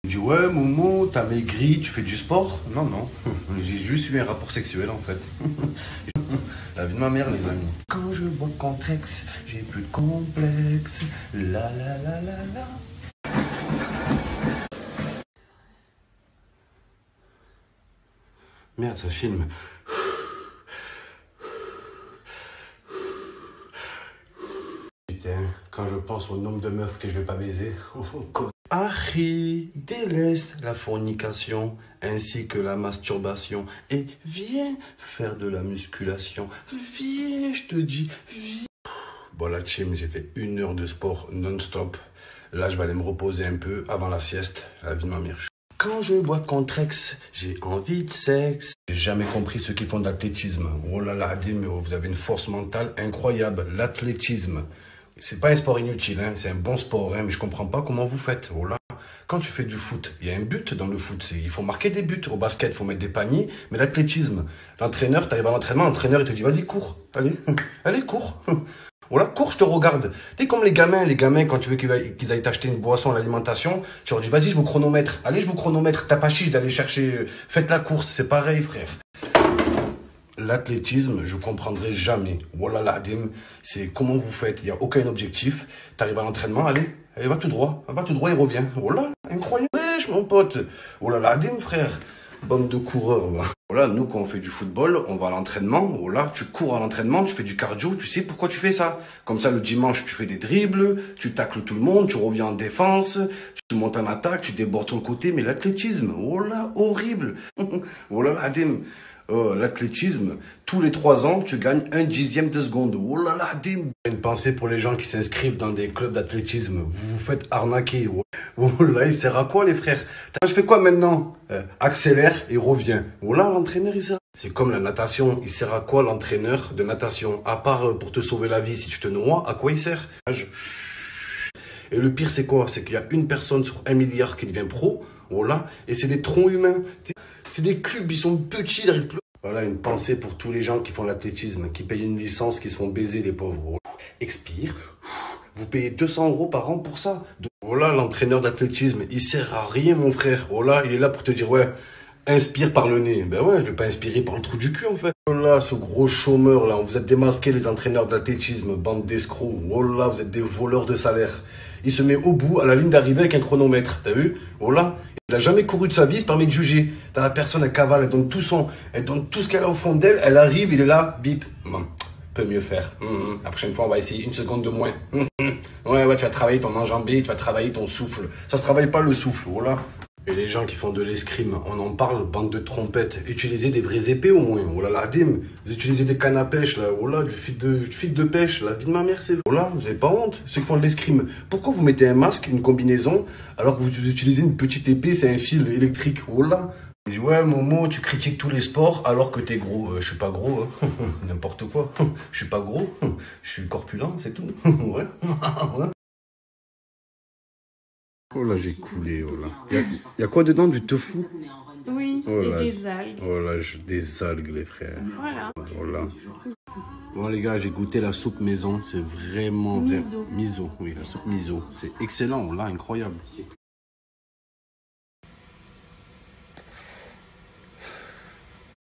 Il dit ouais Momo, t'as maigri, tu fais du sport? Non, non, j'ai juste eu un rapport sexuel en fait. La vie de ma mère les amis. Quand je bois contre ex, j'ai plus de complexe. La la la la la. Merde, ça filme. Putain, quand je pense au nombre de meufs que je vais pas baiser. Harry, délaisse la fornication ainsi que la masturbation et viens faire de la musculation. Viens, je te dis, viens. Bon, la team, j'ai fait 1 heure de sport non-stop. Là, je vais aller me reposer un peu avant la sieste. La vie de ma mère. Quand je bois contre ex, j'ai envie de sexe. J'ai jamais compris ceux qui font de l'athlétisme. Oh là là, vous avez une force mentale incroyable. L'athlétisme. C'est pas un sport inutile, hein. C'est un bon sport, hein, mais je comprends pas comment vous faites. Oh là. Quand tu fais du foot, il y a un but dans le foot. Il faut marquer des buts. Au basket, il faut mettre des paniers. Mais l'athlétisme, l'entraîneur, tu arrives à l'entraînement, l'entraîneur, il te dit, vas-y, cours. Allez, allez, cours. Voilà, cours, je te regarde. T'es comme les gamins, quand tu veux qu'ils aillent t'acheter une boisson à l'alimentation, tu leur dis, vas-y, je vous chronomètre. Allez, je vous chronomètre. T'as pas chiche d'aller chercher, faites la course. C'est pareil, frère. L'athlétisme, je comprendrai jamais. Voilà l'adim, c'est comment vous faites. Il n'y a aucun objectif. Tu arrives à l'entraînement, allez, va tout droit, et reviens. Voilà, incroyable, wesh, mon pote. Voilà l'adim, frère. Bande de coureurs. Voilà, nous, quand on fait du football, on va à l'entraînement. Voilà, tu cours à l'entraînement, tu fais du cardio. Tu sais pourquoi tu fais ça? Comme ça, le dimanche, tu fais des dribbles, tu tacles tout le monde, tu reviens en défense, tu montes en attaque, tu débordes sur le côté. Mais l'athlétisme, voilà, horrible. Voilà l'adim. Oh, l'athlétisme, tous les 3 ans, tu gagnes 1/10 de seconde. Oh là là, dim. Une pensée pour les gens qui s'inscrivent dans des clubs d'athlétisme. Vous vous faites arnaquer. Oh là, il sert à quoi, les frères? Je fais quoi maintenant? Accélère et reviens. Oh là, l'entraîneur, il sert. C'est comme la natation. Il sert à quoi, l'entraîneur de natation? À part pour te sauver la vie si tu te noies, à quoi il sert? Et le pire, c'est quoi? C'est qu'il y a une personne sur 1 milliard qui devient pro. Voilà. Et c'est des troncs humains. C'est des cubes, ils sont petits, ils arrivent plus. Voilà, une pensée pour tous les gens qui font l'athlétisme, qui payent une licence, qui se font baiser, les pauvres. Expire. Vous payez 200 € par an pour ça. Donc, voilà, l'entraîneur d'athlétisme, il sert à rien, mon frère. Voilà, il est là pour te dire, ouais, inspire par le nez. Ben ouais, je vais pas inspirer par le trou du cul, en fait. Voilà, ce gros chômeur, là, on vous êtes démasqués, les entraîneurs d'athlétisme, bande d'escrocs. Voilà, vous êtes des voleurs de salaire. Il se met au bout, à la ligne d'arrivée avec un chronomètre. T'as vu? Voilà. Il n'a jamais couru de sa vie, il se permet de juger. T'as la personne, elle cavale, elle donne tout ce qu'elle a au fond d'elle, elle arrive, il est là, bip. Peut mieux faire. La prochaine fois, on va essayer 1 seconde de moins. Ouais, tu vas travailler ton enjambé, tu vas travailler ton souffle. Ça se travaille pas le souffle, voilà. Et les gens qui font de l'escrime, on en parle, bande de trompettes. Utilisez des vraies épées au moins. Oh là là, dim. Vous utilisez des cannes à pêche, là. Oh là, du fil de pêche. La vie de ma mère, c'est... Oh là, vous avez pas honte, ceux qui font de l'escrime. Pourquoi vous mettez un masque, une combinaison, alors que vous utilisez une petite épée, c'est un fil électrique? Oh là. Je dis, ouais, Momo, tu critiques tous les sports alors que t'es gros. Je suis pas gros, hein. N'importe quoi. Je suis pas gros. Je suis corpulent, c'est tout. Ouais. Oh là, j'ai coulé, oh là. Y a quoi dedans, du tofu? Oui, oh là, et des algues. Oh là, des algues, les frères. Voilà. Oh là. Bon, les gars, j'ai goûté la soupe maison. C'est vraiment... Miso. Miso, oui, la soupe miso. C'est excellent, oh là, incroyable.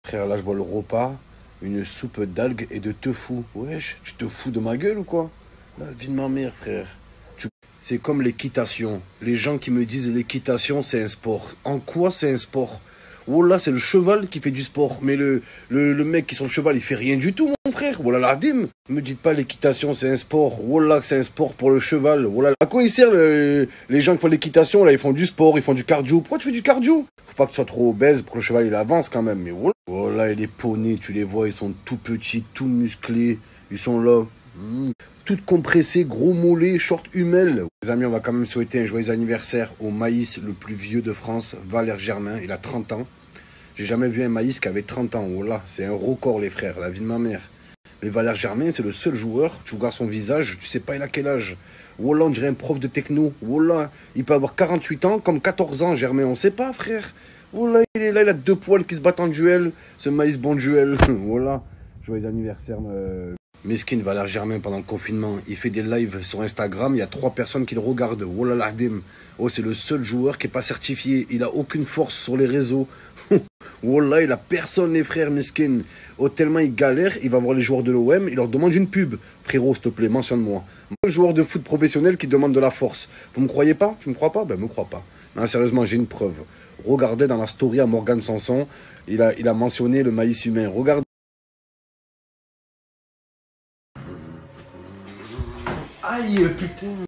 Frère, là, je vois le repas. Une soupe d'algues et de tofu. Wesh, tu te fous de ma gueule ou quoi? La vie de ma mère, frère. C'est comme l'équitation. Les gens qui me disent l'équitation, c'est un sport. En quoi c'est un sport? Oh là, c'est le cheval qui fait du sport. Mais le mec qui est sur le cheval, il fait rien du tout, mon frère. Oh là, la dim. Ne me dites pas l'équitation, c'est un sport. Oh là, c'est un sport pour le cheval. Oh là, à quoi il sert les gens qui font l'équitation? Là, ils font du sport, ils font du cardio. Pourquoi tu fais du cardio? Faut pas que tu sois trop obèse pour que le cheval, il avance quand même. Mais oh là, et les poneys, tu les vois, ils sont tout petits, tout musclés. Ils sont là. Toutes compressées, gros mollets, short humelles. Les amis, on va quand même souhaiter un joyeux anniversaire au maïs le plus vieux de France, Valère Germain. Il a 30 ans. J'ai jamais vu un maïs qui avait 30 ans. Oh là, c'est un record, les frères, la vie de ma mère. Mais Valère Germain, c'est le seul joueur. Tu regardes son visage, tu sais pas il a quel âge. Oh là, on dirait un prof de techno. Oh là, il peut avoir 48 ans comme 14 ans, Germain. On sait pas, frère. Oh là, il est là, il a 2 poils qui se battent en duel. Ce maïs bon duel. Oh là, joyeux anniversaire. Mesquine Valère Germain pendant le confinement, il fait des lives sur Instagram, il y a 3 personnes qui le regardent. Oh là là, dim. Oh, c'est le seul joueur qui n'est pas certifié. Il a aucune force sur les réseaux. Wallah, il a personne, les frères, meskin. Oh, tellement il galère, il va voir les joueurs de l'OM, il leur demande une pub. Frérot, s'il te plaît, mentionne-moi. Moi, le joueur de foot professionnel qui demande de la force. Vous me croyez pas? Tu me crois pas? Ben, me crois pas. Non, sérieusement, j'ai une preuve. Regardez dans la story à Morgan Sanson, il a mentionné le maïs humain. Regardez. Aïe, putain.